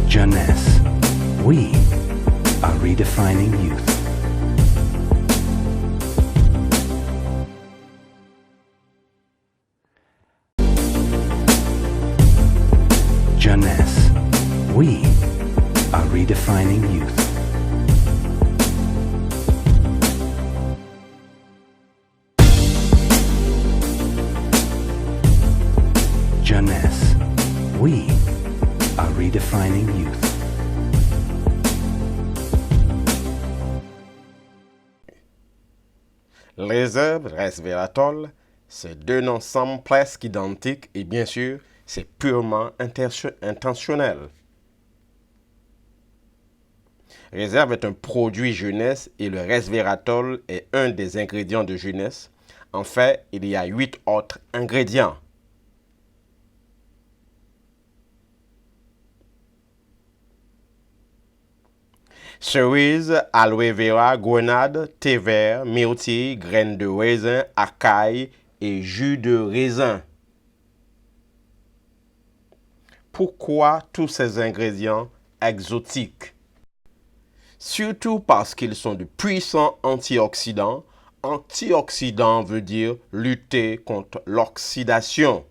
Jeunesse. We are redefining youth. Jeunesse. We are redefining youth. Jeunesse. We are redefining youth. Réserve, resveratrol, c'est deux noms semblent presque identiques et bien sûr, c'est purement intentionnel. Réserve est un produit jeunesse et le resveratrol est un des ingrédients de jeunesse. En fait, il y a 8 autres ingrédients. Cerise, aloe vera, grenade, thé vert, myrtille, graines de raisin, acaille et jus de raisin. Pourquoi tous ces ingrédients exotiques? Surtout parce qu'ils sont de puissants antioxydants. Antioxydant veut dire lutter contre l'oxydation.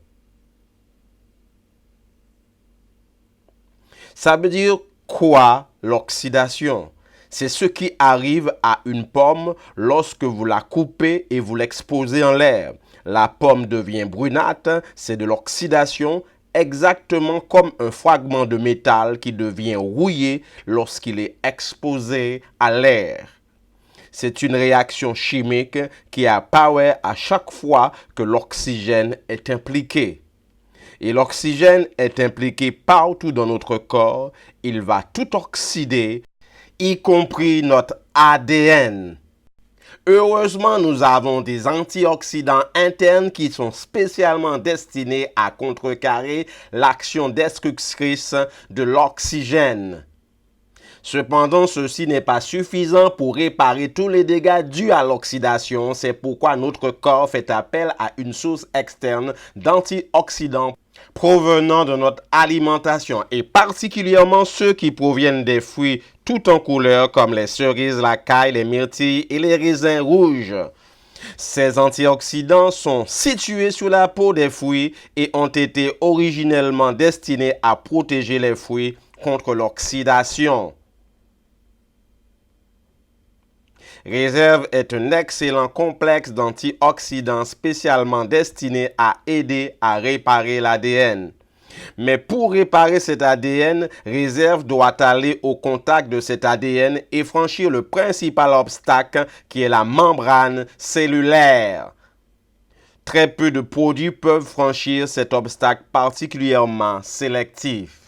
Ça veut dire quoi l'oxydation? C'est ce qui arrive à une pomme lorsque vous la coupez et vous l'exposez en l'air. La pomme devient brunâtre, c'est de l'oxydation, exactement comme un fragment de métal qui devient rouillé lorsqu'il est exposé à l'air. C'est une réaction chimique qui apparaît à chaque fois que l'oxygène est impliqué. Et l'oxygène est impliqué partout dans notre corps, il va tout oxyder, y compris notre ADN. Heureusement, nous avons des antioxydants internes qui sont spécialement destinés à contrecarrer l'action destructrice de l'oxygène. Cependant, ceci n'est pas suffisant pour réparer tous les dégâts dus à l'oxydation. C'est pourquoi notre corps fait appel à une source externe d'antioxydants provenant de notre alimentation et particulièrement ceux qui proviennent des fruits tout en couleur comme les cerises, la caille, les myrtilles et les raisins rouges. Ces antioxydants sont situés sur la peau des fruits et ont été originellement destinés à protéger les fruits contre l'oxydation. Réserve est un excellent complexe d'antioxydants spécialement destiné à aider à réparer l'ADN. Mais pour réparer cet ADN, Réserve doit aller au contact de cet ADN et franchir le principal obstacle qui est la membrane cellulaire. Très peu de produits peuvent franchir cet obstacle particulièrement sélectif.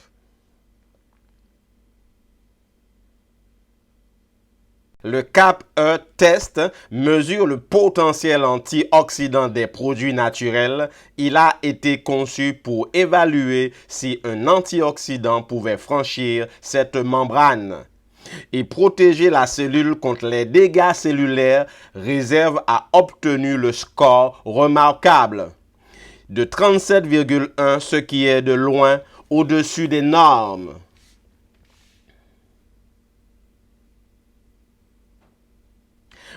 Le CAP-E test mesure le potentiel antioxydant des produits naturels. Il a été conçu pour évaluer si un antioxydant pouvait franchir cette membrane et protéger la cellule contre les dégâts cellulaires. Réserve a obtenu le score remarquable de 37,1, ce qui est de loin au-dessus des normes.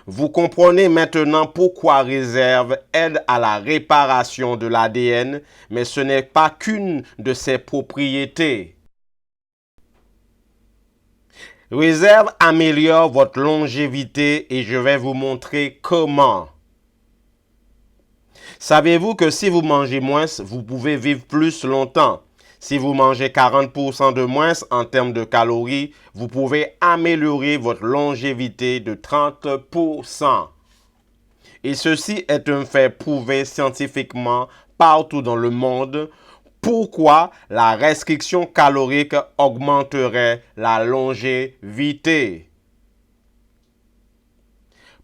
Vous comprenez maintenant pourquoi Réserve aide à la réparation de l'ADN, mais ce n'est pas qu'une de ses propriétés. Réserve améliore votre longévité et je vais vous montrer comment. Savez-vous que si vous mangez moins, vous pouvez vivre plus longtemps? Si vous mangez 40% de moins en termes de calories, vous pouvez améliorer votre longévité de 30%. Et ceci est un fait prouvé scientifiquement partout dans le monde. Pourquoi la restriction calorique augmenterait la longévité?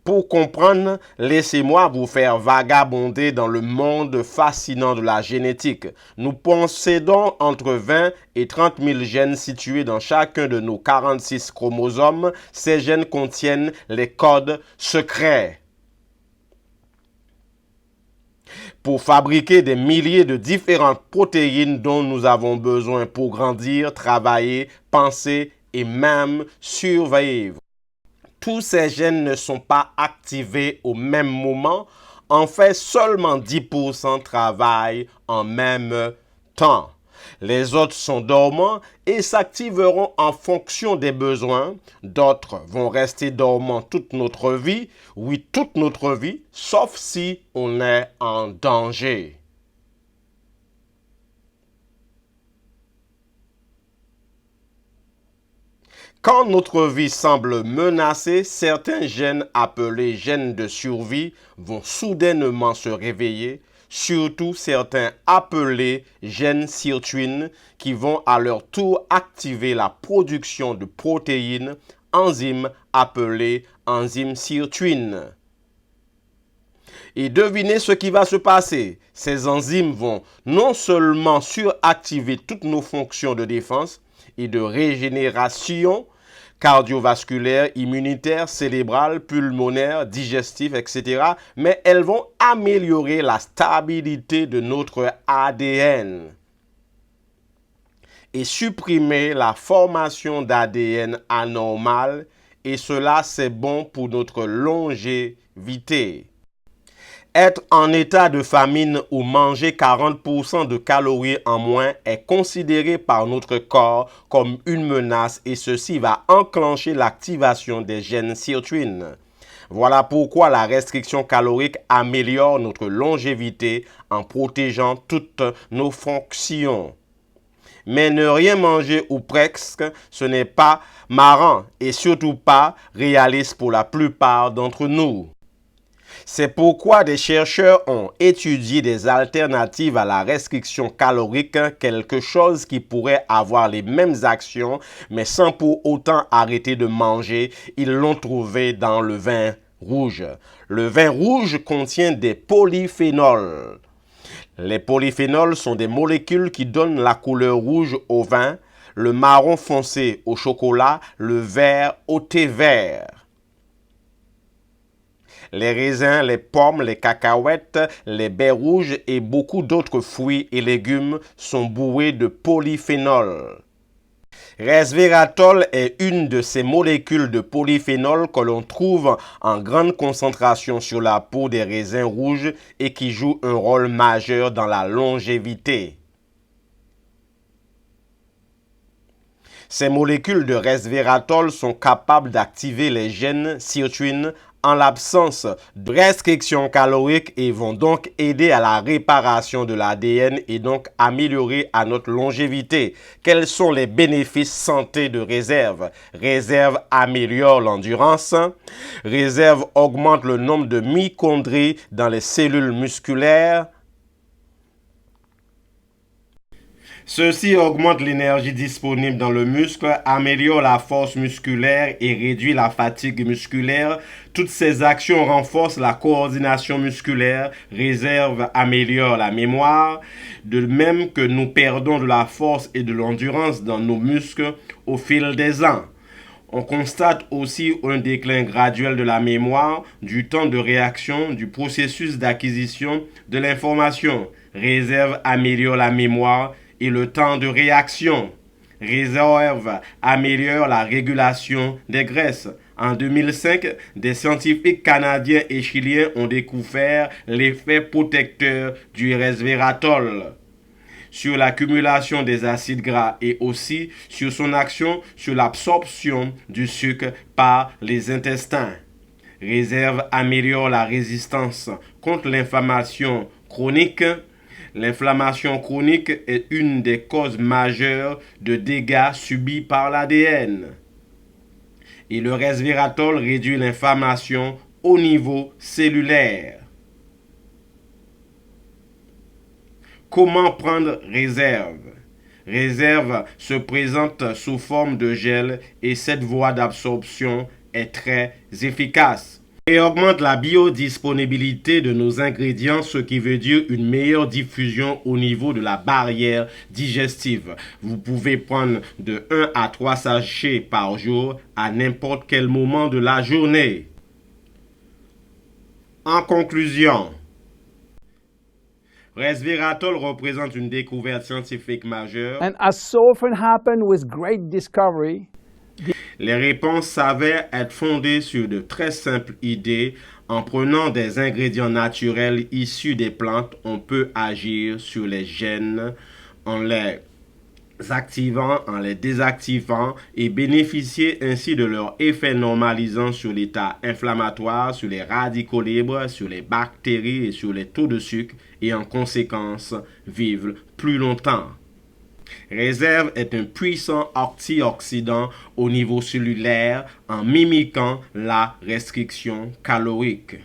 Pour comprendre, laissez-moi vous faire vagabonder dans le monde fascinant de la génétique. Nous possédons entre 20 et 30 000 gènes situés dans chacun de nos 46 chromosomes. Ces gènes contiennent les codes secrets. pour fabriquer des milliers de différentes protéines dont nous avons besoin pour grandir, travailler, penser et même survivre. Tous ces gènes ne sont pas activés au même moment. En fait, seulement 10% travaillent en même temps. Les autres sont dormants et s'activeront en fonction des besoins. D'autres vont rester dormants toute notre vie. Oui, toute notre vie, sauf si on est en danger. Quand notre vie semble menacée, certains gènes appelés gènes de survie vont soudainement se réveiller, surtout certains appelés gènes sirtuines qui vont à leur tour activer la production de protéines, enzymes appelées enzymes sirtuines. Et devinez ce qui va se passer. Ces enzymes vont non seulement suractiver toutes nos fonctions de défense et de régénération cardiovasculaire, immunitaire, cérébrale, pulmonaire, digestive, etc., mais elles vont améliorer la stabilité de notre ADN et supprimer la formation d'ADN anormale, et cela c'est bon pour notre longévité. Être en état de famine ou manger 40% de calories en moins est considéré par notre corps comme une menace et ceci va enclencher l'activation des gènes sirtuines. Voilà pourquoi la restriction calorique améliore notre longévité en protégeant toutes nos fonctions. Mais ne rien manger ou presque, ce n'est pas marrant et surtout pas réaliste pour la plupart d'entre nous. C'est pourquoi des chercheurs ont étudié des alternatives à la restriction calorique, quelque chose qui pourrait avoir les mêmes actions, mais sans pour autant arrêter de manger. Ils l'ont trouvé dans le vin rouge. Le vin rouge contient des polyphénols. Les polyphénols sont des molécules qui donnent la couleur rouge au vin, le marron foncé au chocolat, le vert au thé vert. Les raisins, les pommes, les cacahuètes, les baies rouges et beaucoup d'autres fruits et légumes sont bourrés de polyphénol. Resveratrol est une de ces molécules de polyphénol que l'on trouve en grande concentration sur la peau des raisins rouges et qui joue un rôle majeur dans la longévité. Ces molécules de resveratrol sont capables d'activer les gènes sirtuines en l'absence de restriction calorique et vont donc aider à la réparation de l'ADN et donc améliorer à notre longévité. Quels sont les bénéfices santé de réserve? Réserve améliore l'endurance. Réserve augmente le nombre de mitochondries dans les cellules musculaires. Ceci augmente l'énergie disponible dans le muscle, améliore la force musculaire et réduit la fatigue musculaire. Toutes ces actions renforcent la coordination musculaire, réserve améliore la mémoire, de même que nous perdons de la force et de l'endurance dans nos muscles au fil des ans. On constate aussi un déclin graduel de la mémoire, du temps de réaction, du processus d'acquisition de l'information. Réserve améliore la mémoire et le temps de réaction. Réserve améliore la régulation des graisses. En 2005, des scientifiques canadiens et chiliens ont découvert l'effet protecteur du resveratrol sur l'accumulation des acides gras et aussi sur son action sur l'absorption du sucre par les intestins. Réserve améliore la résistance contre l'inflammation chronique. L'inflammation chronique est une des causes majeures de dégâts subis par l'ADN. Et le resveratrol réduit l'inflammation au niveau cellulaire. Comment prendre réserve? Réserve se présente sous forme de gel et cette voie d'absorption est très efficace. Et augmente la biodisponibilité de nos ingrédients, ce qui veut dire une meilleure diffusion au niveau de la barrière digestive. Vous pouvez prendre de 1 à 3 sachets par jour à n'importe quel moment de la journée. En conclusion, Resveratrol représente une découverte scientifique majeure. And as so often happened with great discovery, Les réponses s'avèrent être fondées sur de très simples idées. En prenant des ingrédients naturels issus des plantes, on peut agir sur les gènes en les activant, en les désactivant et bénéficier ainsi de leur effet normalisant sur l'état inflammatoire, sur les radicaux libres, sur les bactéries et sur les taux de sucre et en conséquence vivre plus longtemps. Réserve est un puissant antioxydant au niveau cellulaire en mimiquant la restriction calorique.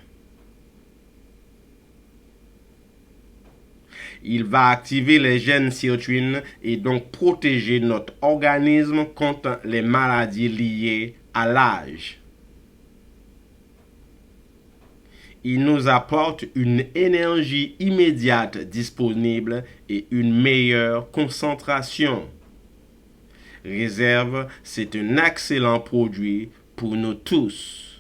Il va activer les gènes sirtuines et donc protéger notre organisme contre les maladies liées à l'âge. Il nous apporte une énergie immédiate disponible et une meilleure concentration. Réserve, c'est un excellent produit pour nous tous.